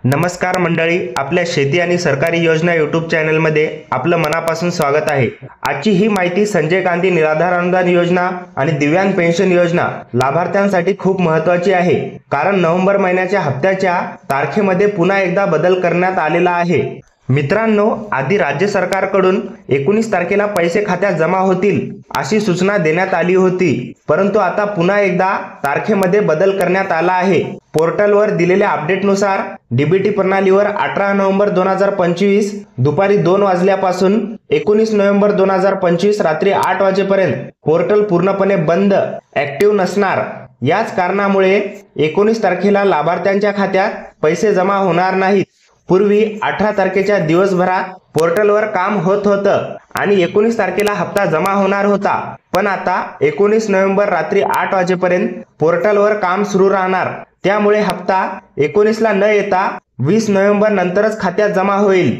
नमस्कार मंडळी, आपल्या शेती आणि सरकारी योजना यूट्यूब चॅनलमध्ये आपलं मनापासून स्वागत आहे। आजची ही माहिती संजय गांधी निराधार अनुदान योजना आणि दिव्यांग पेन्शन योजना लाभार्थ्यांसाठी खूप महत्त्वाची आहे, कारण नोव्हेंबर महिन्याच्या हप्त्याच्या तारखेमध्ये पुन्हा एकदा बदल करण्यात आलेला आहे। मित्रांनो, आधी राज्य सरकारकडून 19 तारखेला पैसे खात्यात जमा होतील अशी सूचना देण्यात आली होती, परंतु आता पुन्हा एकदा तारखेमध्ये बदल करण्यात आला आहे। पोर्टलवर दिलेल्या अपडेटनुसार डीबीटी प्रणालीवर 18 नोव्हेंबर 2025 दुपारी 2 वाजल्यापासून 19 नोव्हेंबर 2025 रात्री 8 वाजेपर्यंत पोर्टल पूर्णपणे बंद ऍक्टिव्ह नसणार। याच कारणामुळे 19 तारखेला लाभार्थ्यांच्या खात्यात पैसे जमा होणार नाहीत। पूर्वी 18 तारखेच्या दिवसभरात पोर्टलवर काम होत होतं आणि 19 तारखेला हप्ता जमा होणार होता, पण आता 19 नोव्हेंबर रात्री 8 वाजेपर्यंत पोर्टलवर काम सुरू राहणार। त्यामुळे हप्ता 19 ला न येता 20 नोव्हेंबर नंतरच खात्यात जमा होईल।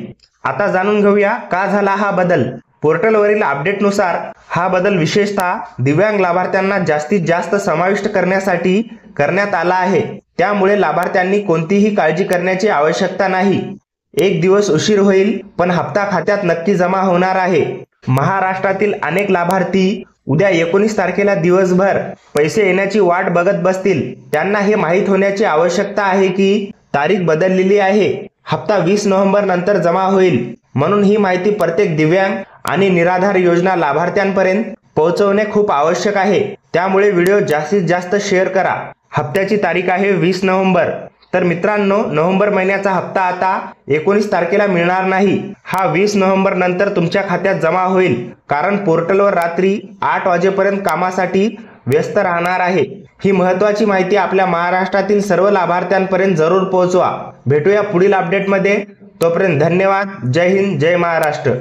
आता जाणून घेऊया का झाला हा बदल। पोर्टलवरील अपडेटनुसार हा बदल विशेषतः दिव्यांग लाभार्थ्यांना जास्तीत जास्त समाविष्ट करण्यासाठी करण्यात आला आहे। त्यामुळे लाभार्थ्यांनी कोणतीही काळजी करण्याची आवश्यकता नाही। एक दिवस उशीर होईल, पण हप्ता खात्यात नक्की जमा होणार आहे। महाराष्ट्रातील अनेक लाभार्थी उद्या 19 तारखेला दिवसभर पैसे येण्याची वाट बघत बसतील। त्यांना हे माहीत होण्याची आवश्यकता आहे की तारीख बदललेली आहे, हप्ता 20 नोव्हेंबर नंतर जमा होईल। म्हणून ही माहिती प्रत्येक दिव्यांग आणि निराधार योजना लाभार्थ्यांपर्यंत पोहोचवणे खूप आवश्यक आहे। त्यामुळे व्हिडिओ जास्तीत जास्त शेअर करा। हप्त्याची तारीख आहे 20 नोव्हेंबर। तर मित्रांनो, नोव्हेंबर महिन्याचा हप्ता आता 19 तारखेला मिळणार नाही, हा 20 नोव्हेंबर नंतर तुमच्या खात्यात जमा होईल, कारण पोर्टलवर रात्री 8 वाजेपर्यंत कामासाठी व्यस्त राहणार आहे। ही महत्त्वाची माहिती आपल्या महाराष्ट्रातील सर्व लाभार्थ्यांपर्यंत जरूर पोहोचवा। भेटूया पुढील अपडेटमध्ये, तोपर्यंत धन्यवाद। जय हिंद, जय महाराष्ट्र।